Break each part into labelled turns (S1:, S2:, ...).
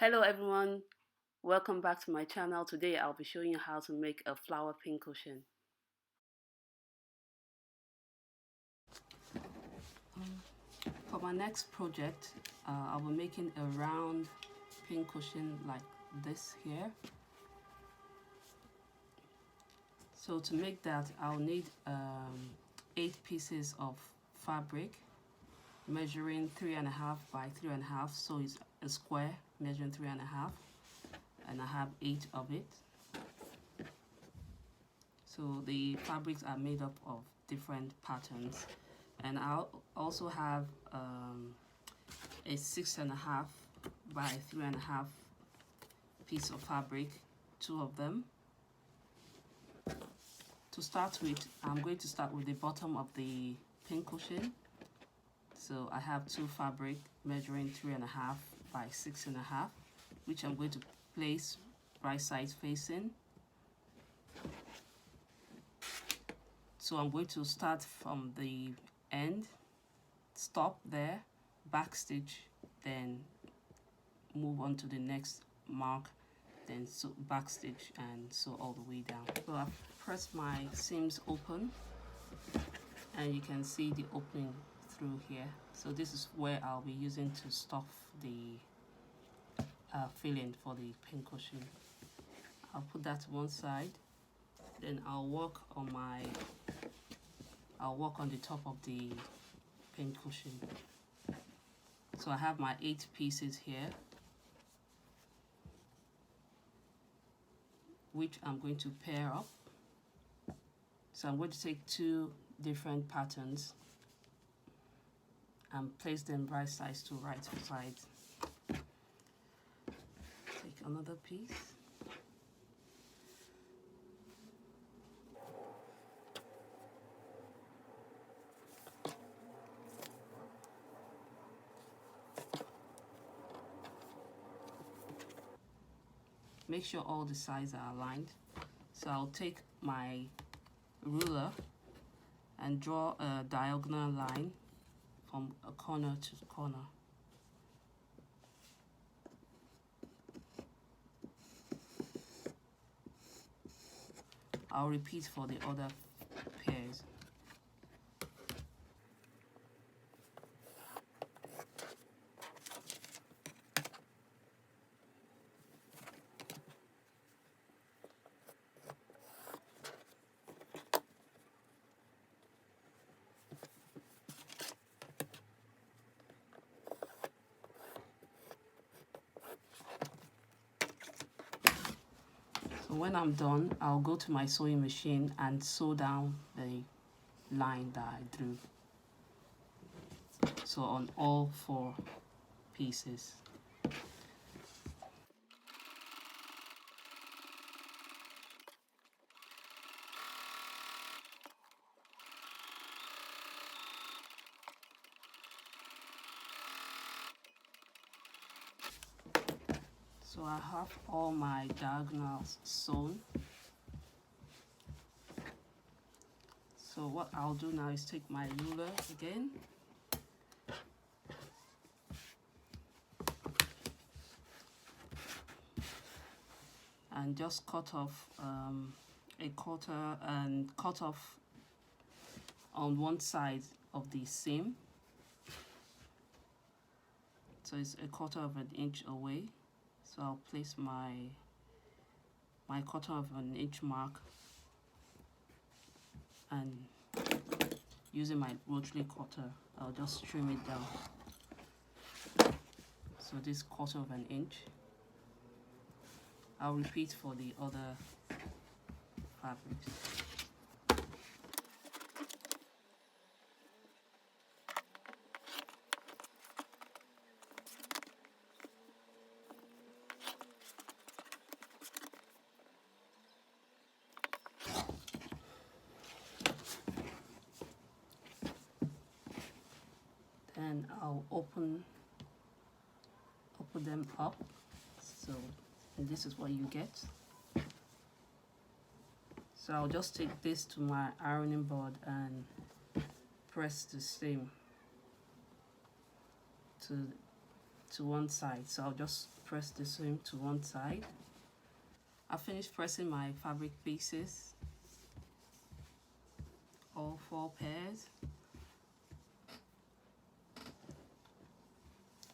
S1: Hello everyone, welcome back to my channel. Today I'll be showing you how to make a flower pincushion. For my next project, I'll be making a round pincushion like this here. So to make that, I'll need 8 pieces of fabric measuring 3.5 by 3.5, so it's a square measuring 3.5, and I have 8 of it. So the fabrics are made up of different patterns, and I'll also have a 6.5 by 3.5 piece of fabric, 2 of them. To start with, I'm going to start with the bottom of the pincushion. So I have 2 fabric measuring 3.5 by 6.5, which I'm going to place right sides facing. So I'm going to start from the end, stop there, backstitch, then move on to the next mark, then backstitch and sew all the way down. So I've pressed my seams open, and you can see the opening through here. So this is where I'll be using to stuff the filling for the pincushion. I'll put that to one side, then I'll work on the top of the pincushion. So I have my 8 pieces here, which I'm going to pair up. So I'm going to take 2 different patterns and place them right sides to right sides. Take another piece. Make sure all the sides are aligned. So I'll take my ruler and draw a diagonal line from a corner to corner. I'll repeat for the other pairs. So when I'm done, I'll go to my sewing machine and sew down the line that I drew. So on all 4 pieces. So I have all my diagonals sewn. So what I'll do now is take my ruler again and just cut off a quarter, and cut off on one side of the seam. So it's a quarter of an inch away. So I'll place my quarter of an inch mark, and using my rotary cutter, I'll just trim it down. So this quarter of an inch. I'll repeat for the other fabrics. Then I'll open them up. So this is what you get. So I'll just take this to my ironing board and press the seam to one side. So I'll just press the seam to one side. I finished pressing my fabric pieces, all 4 pairs.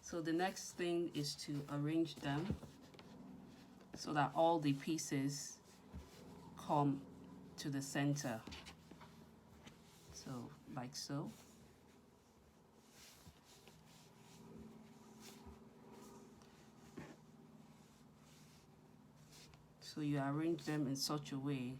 S1: So the next thing is to arrange them so that all the pieces come to the center. So like so. So you arrange them in such a way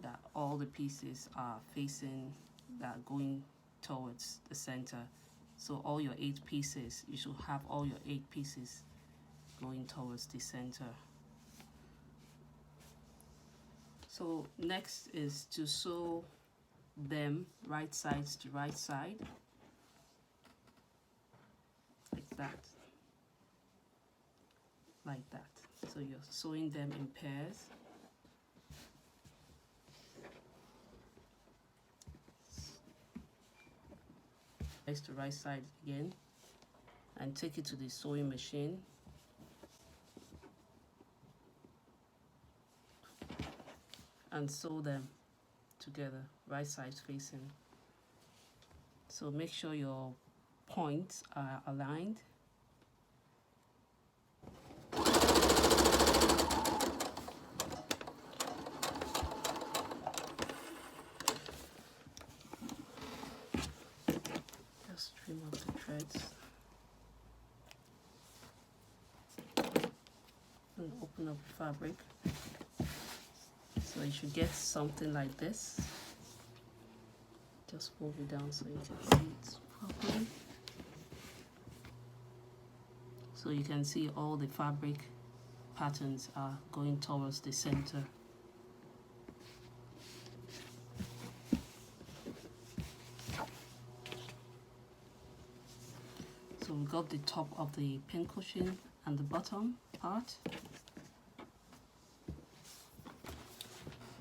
S1: that all the pieces are facing, that are going towards the center. So all your 8 pieces, you should have all your 8 pieces going towards the center. So next is to sew them right sides to right side, like that, like that. So you're sewing them in pairs. To right side again, and take it to the sewing machine. And sew them together, right sides facing. So make sure your points are aligned. Just trim up the threads. And open up the fabric. So you should get something like this. Just move it down so you can see it properly. So you can see all the fabric patterns are going towards the center. So we got the top of the pincushion and the bottom part.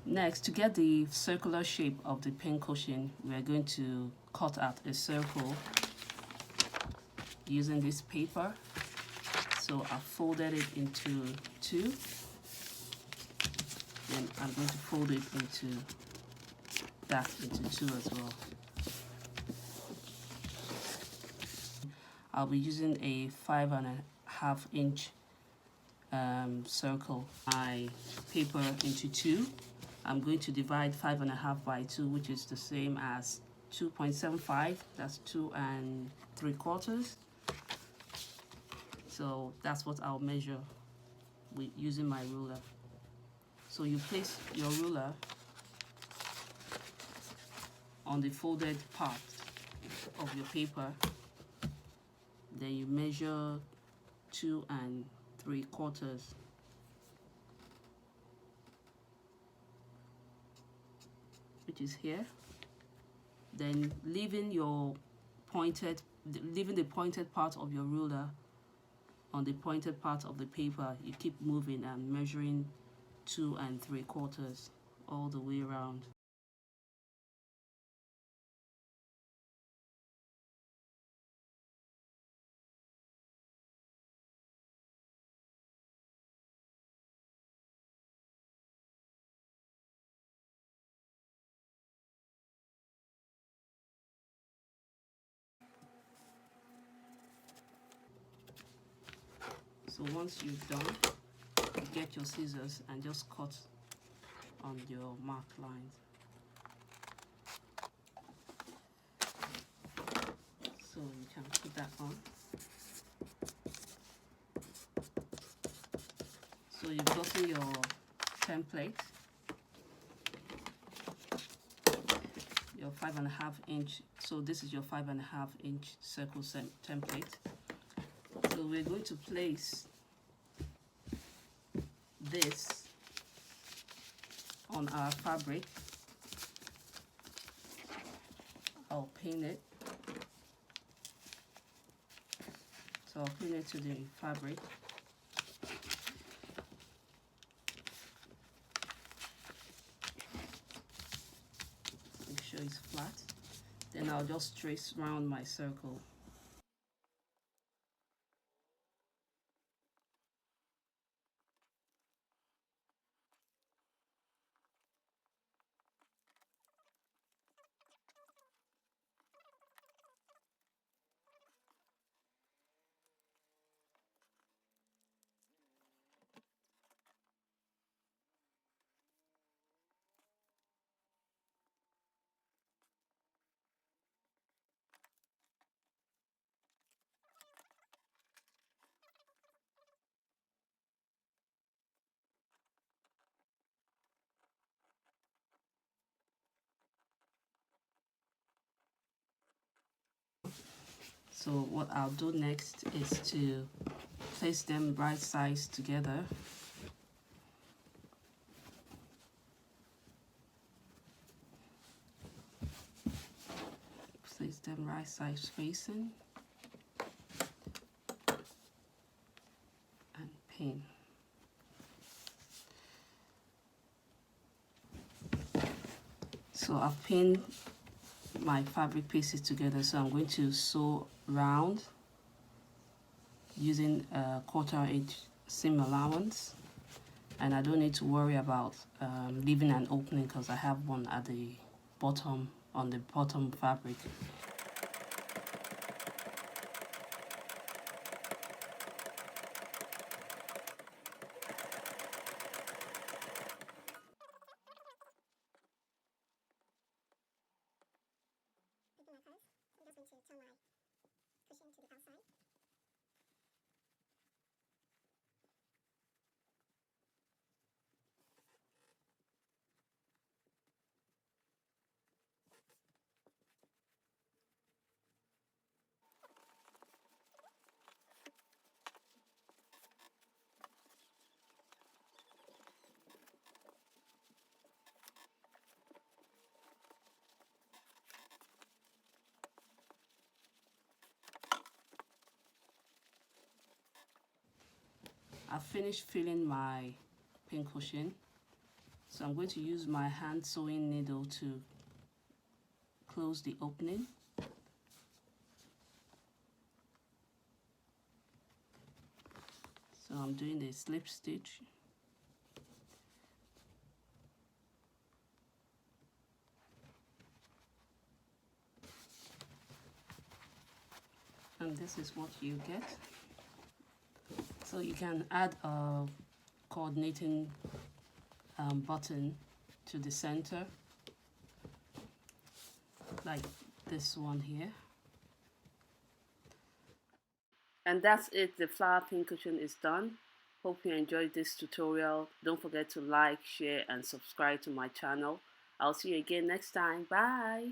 S1: Next, to get the circular shape of the pincushion, we are going to cut out a circle using this paper. So I folded it into 2. Then I'm going to fold it into that into 2 as well. I'll be using a 5.5 inch circle. My paper into 2. I'm going to divide 5.5 by 2, which is the same as 2.75. That's 2 3/4. So that's what I'll measure with using my ruler. So you place your ruler on the folded part of your paper. Then you measure 2 3/4. Which is here. Then leaving the pointed part of your ruler on the pointed part of the paper, you keep moving and measuring 2 3/4 all the way around. So once you've done, you get your scissors and just cut on your mark lines. So you can put that on. So you've gotten your template, your 5.5 inch. So this is your 5.5 inch circle template. So we're going to place this on our fabric. I'll pin it. So I'll pin it to the fabric. Make sure it's flat. Then I'll just trace around my circle. So what I'll do next is to place them right sides together. Place them right sides facing and pin. So I've pinned my fabric pieces together, so I'm going to sew round using a 1/4 inch seam allowance, and I don't need to worry about leaving an opening because I have one at the bottom, on the bottom fabric. I've finished filling my pincushion, so I'm going to use my hand sewing needle to close the opening. So I'm doing a slip stitch. And this is what you get. So you can add a coordinating button to the center, like this one here. And that's it, the flower pincushion is done. Hope you enjoyed this tutorial. Don't forget to like, share and subscribe to my channel. I'll see you again next time. Bye!